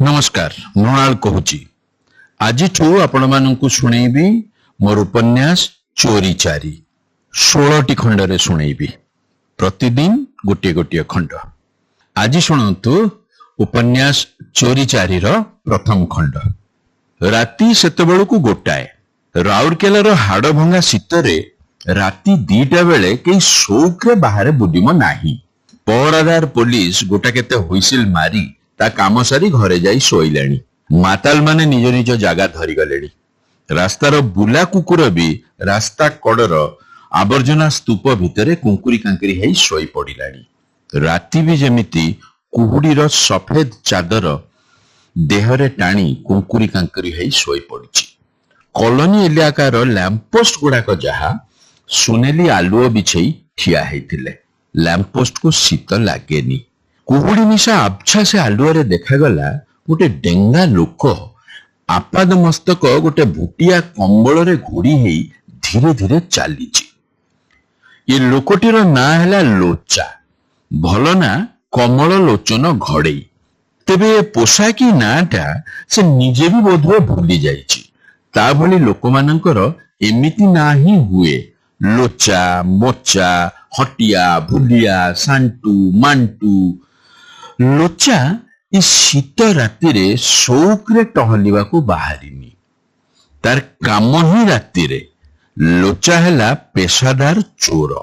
नमस्कार मृणाल कहूची आज आपण मानू शुणेबी मोर उपन्यास चोरी चारी 16 खंडरे शुणेबी प्रतिदिन गोटे गोटे खंड। आज शुणु उपन्यास चोरी चारी प्रथम खंड। राति सेतबेलू गोटाए राउरकेलार हाड़ भंगा शीतरे राति 2टा बेले कई शौक बाहर बुलिम नाही। पहरादार पुलिस गोटा केते हुइसिल मारी ता काम सारी घरे जाई शोइलाणी। माताल माने निज निज जागा धरी गलेणी। रास्तार बुला कुकुर भी रास्ता कड़र आवर्जना स्तूप भितरे कुंकुरी कांकरी हेई शोई पड़िलाणी। राति भी जेमिति कुहुडीर सफेद चादर देहरे टाणी कुंकुरी कांकरी हेई शोई पड़िछि। कॉलोनी इलाकार लैंपपोस्ट गुड़ाक जहा सुनेली आलुओ बिछई ठिया हेइथिले। लैंपपोस्ट को शीत लागेनी। कुहुड़ी मिशा आबछा से आलुआरे देखागला गोटे डेंगा लोक आपाद मस्तक गोटे भुटिया कंबल रे घोड़ी हेई धीरे धीरे चलीछि। ये लोकटीर ना हैला लोचा, भल ना कमल लोचन घड़ई। तेबे पोशाकी नाटा से निजे भी बोधवे भूली जाइछि। ता भली लोकमानंकर एमिति ना ही हुए। लोचा मोचा हटिया भूलिया सांटू मांटू। लोचा इस शीत राति रे शौक रे टहलिबा को बाहरिनी। तार काम ही राति रे। लोचा हैला पेशादार चोर।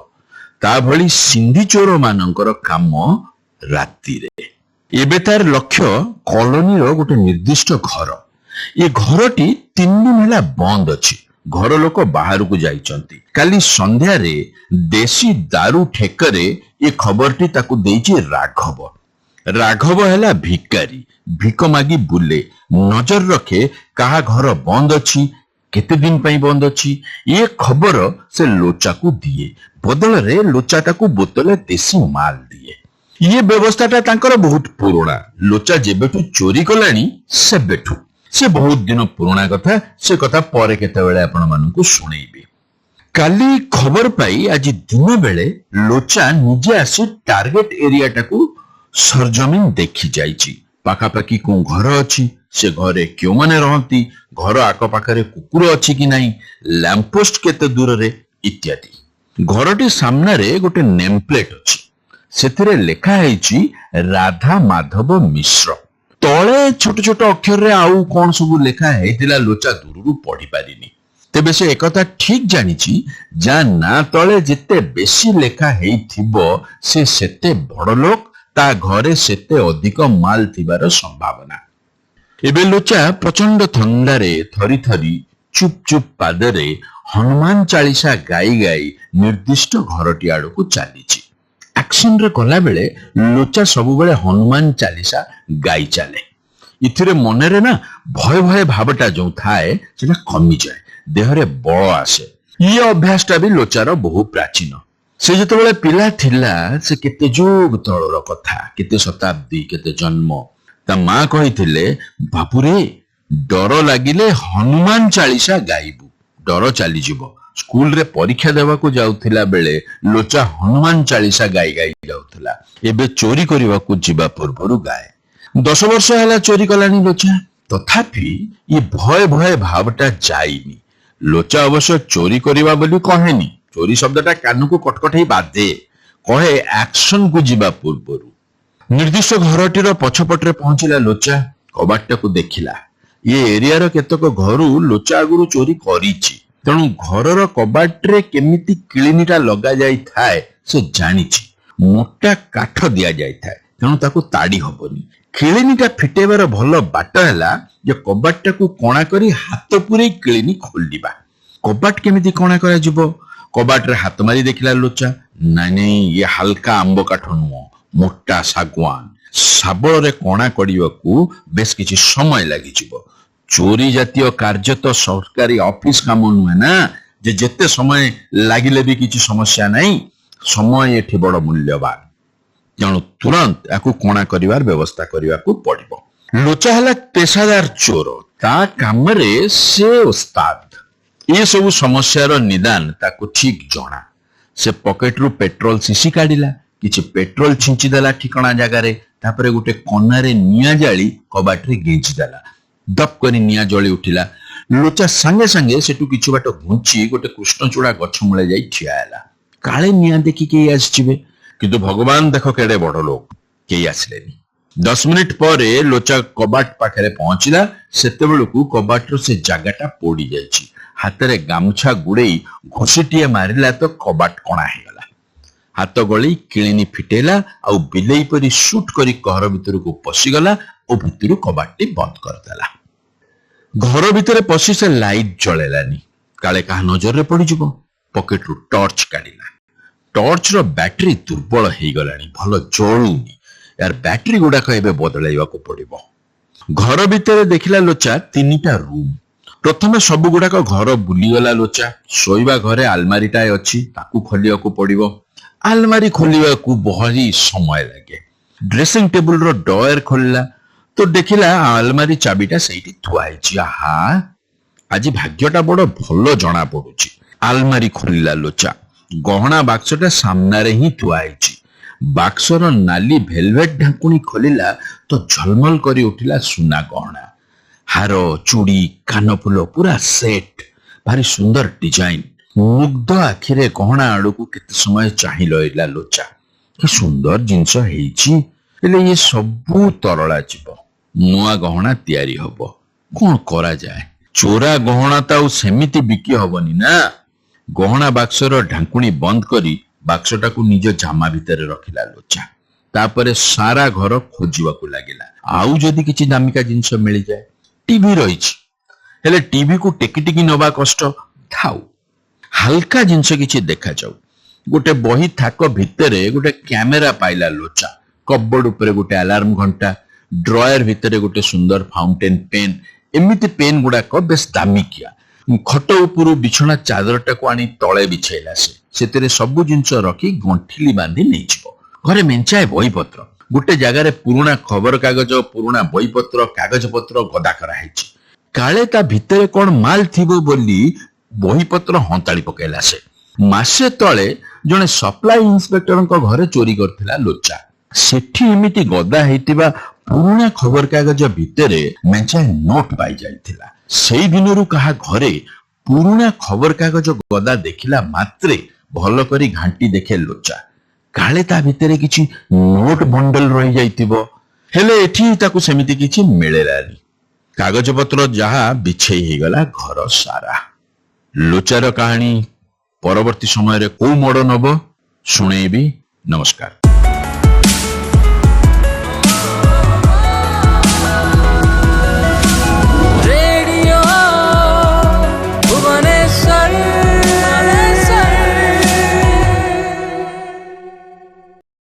ता भली सिंधी चोर मानकर काम राति रे। एबे तार लक्ष्य कॉलोनी रो गोटे निर्दिष्ट घर। ये घरटी 3 दिन हैला बंद अछि। घर लोक बाहर को जाइचंती। काली संध्या रे देसी दारू ठेकरे ये खबरटी ताकू देइछि राघव। राघव हैला भिकारी। भिक मागी बुले, नजर रखे कहा घर बंद अछि, केते दिन पई बंद अछि। ये खबर से लोचा को दिए। बदल रे लोचा ताकू बोतले देसी माल दिए। ये व्यवस्थाटा तांकर बहुत पुराना। लोचा जेबेठू चोरी कलानी सेबेठू। से बहुत दिन पुराना कथा। से कथा परे केते बेले आपण मानकू सुनेइबे। काली खबर पाई आज दिन बेले लोचा निजे आसी टार्गेट एरिया टाकू सरजमीन देखी जाइछि। पाखापाखी को घर अछि, से घरे क्यों माने रहंती, घर आक पाखरे कुकुर अछि कि नाही, लैंपपोस्ट केते दूर रे इत्यादि। घरटी सामने रे गोटे नेम प्लेट अछि। सेथिरे लेखा हेछि राधा माधव मिश्र। तळे छोट छोट अक्षर रे आउ कोन सब लेखा हेतिला लोचा दूररू पढ़ी पारिनी। तेबे से एकता ठीक जानिछि जा ना तळे जेते बेसी लेखा हेइथिबो से सेते बड़ लोक, ता घरे सेते अधिक माल थिबार संभावना। एबे लोचा प्रचंड थंडारे थरी थरी चुप चुप पादरे हनुमान चालीसा गाई गाई निर्दिष्ट घरटी आड़को चलीछि। एक्शन रे कला बेले लोचा सबु बेले हनुमान चालीसा गाई चले। इथिरे मनरे ना भय भय भावटा जो थाए सेटा कमी जाए, देहरे बळ आसे। ये अभ्यासटा भी लोचार बहु प्राचीन। से जेतेबेले पिला थिला से केते जोग तळर कथा, केते शताब्दी केते जन्म। ता मां कहिथिले बापुरे डर लागिले हनुमान चालीसा गाइबु, डर चली जिवो। स्कूल रे परीक्षा देवा को जाउथिला बेले लोचा हनुमान चालीसा गाई गाई जाउथिला। एबे चोरी करबा को जिबा पूर्वरु गाए। 10 वर्ष हैला चोरी कलानी लोचा। तथापि ये भय भय भावटा जाइनी। लोचा अवश्य चोरी करबा बोली कहेनी। चोरी शब्दटा कान को कटकटई बाधे। कहे एक्शन को जिबा पूर्वरु। निर्दिष्ट घरटीर पछपटरे पहुंचिला लोचा। कबाटटा को देखिला। ये एरियार केतक घरु लोचा आगुरु चोरी करिछि। तेणु घरर कबाटरे केमिति किलिनीटा लगा जाई थाए से जानिछि। मोटा काठ दिया जाई थाए, तेणु ताकू ताड़ी हबनी। किलिनीटा फिटेबार भल बाट हैला जे कबाटटा को कोणा करी हाथ पुरे किलिनी खोलिबा। कबाट केमिति कोणा करा जिवो? कबाट रे हाथ मारी देखिला लोचा। नाई नहीं, ये हल्का आंब काठ नुह, मोटा सागवान। साबल रे कोणा करिबाकू बेस किछि समय लागि जिवो। चोरी जातीय कार्य तो सरकारी ऑफिस काम नुहे ना, जे जेते समय लागिले भी किछि समस्या नहीं। समय एठी बड़ मूल्यवान। तेणु तुरंत याकू कोणा करिवार व्यवस्था करिवाकू पड़िबो। लोचा हला पेशादार चोर। ता काम रे से उस्ताद। ये सब समस्यार निदान ताकू ठीक जणा। से पॉकेट रु पेट्रोल सीसी काढिला, किछि पेट्रोल छिंची देला ठिकणा जगारे, तापरे गोटे कनारे निया जाली कबाटरे गेंची देला दप करी निया जली उठिला लोचा संगे संगे सेटू किछु बाट घुंची गोटे कृष्णचूड़ा गछ मूले जाई ठिया हैला काळे निया देखि के आसीबे किंतु भगवान देखो केडे बड़ लोक के आसलेनी 10 मिनिट पर लोचा कबाट पाखरे पहुंचला सेते बेलकू कबाटर से जगाटा पोड़ी जायछि हातरे गामुछा गुड़ेई घोषिटिए मारिला तो कबाट कणा हेगला हाथ गली किलिनी फिटेला आ बिलेई परी शूट करी घर भितर को पशिगला और भितर कबाटी बंद करदेला घर भितर पशि से लाइट जलेलानी काले कहा नजर रे पड़ी जिवो पॉकेट रु टॉर्च काढिला टॉर्च रो बैटरी दुर्बल हेई गलानी भलो जळुनी यार बैटरी गुडाक एबे बदलाइबा को पड़िबो घर भितर देखिला लोचा तीनटा रूम प्रथमे सब गुडाक घर बुलीगला लोचा सोइबा घरे आलमारीटाए अछि ताकू खोलिया को पड़िबो आलमारी खोलिया को बहरी समय लागे ड्रेसिंग टेबल रो डोर खोलला तो देखिला आलमारी चाबीटा सेठी थुआ हैछि आहा आज भाग्यटा बड़ भलो जणा पडुछि आलमारी खोलिला लोचा गहना बाक्सटा सामना रे ही थुआ हैछि बाक्सर नाली भेलवेट ढाकुणी खोलिला तो झलमल करी उठिला सुना गहना हार चूड़ी कानफुल पूरा सेट भारी सुंदर डिजाइन मुग्ध आखिरे गहना आड़ को केते समय चाहि लइला लोचा कि सुंदर जिंस हेछि हेले ये सबु तरला जीव नुआ गहना तैयारी हबो कोन करा जाए चोरा गहना ताऊ सेमिति बिकी हबनी ना गहना बाक्सर ढाकुणी बंद करी बाक्सटा को निज जामा भितर रखिला लोचा तापरे सारा घर खोजिबा को लागिला आउ जदी किछि दामिका जिंस मिल जाए टीवी रहिछि हेले टीवी को टेकी टेकी नबा कष्ट थाउ हल्का जिंस किछि देखा जाऊ गोटे बही थाक भितरे गोटे कैमेरा पाइला लोचा कबोर्ड ऊपर गोटे अलार्म घंटा ड्रॉयर भितरे गोटे सुंदर फाउंटेन पेन एमिति पेन गुडाक बेस दामिकिया खट उपरु बिछना चादरटा को आनी तळे बिछैला सेतेरे सबु जिंस रखी गंठिली बांधी नै छिबो घरे मेंचाए बहीपत्र गोटे जगार पुराना खबर कागज पुराना बहीपत्र कागज पत्र गदा करा हैछि काले ता भितरे कोन माल थिबो बोली बहीपत्र हंताड़ी पकेला से मासे तळे जने सप्लाई इंस्पेक्टर को घरे चोरी करथिला लोचा सेठी एमिति गदा हेतिबा पुराना खबर कागज भितरे मेंचाए नोट पाई जाइथिला सेई दिनरु कहा घरे पुराना खबर कागज गदा देखिला मात्रे भलो करी घांटी देखे लोचा काले ता भितरे किछि नोट बंडल रही जाइतिबो हेले एठी ताकू सेमिति किछि मिलेलानी कागज पत्र जहा बिछेई हे गला घर सारा लोचार कहानी परवर्ती समय रे को मोड़ नब शुणेबी नमस्कार।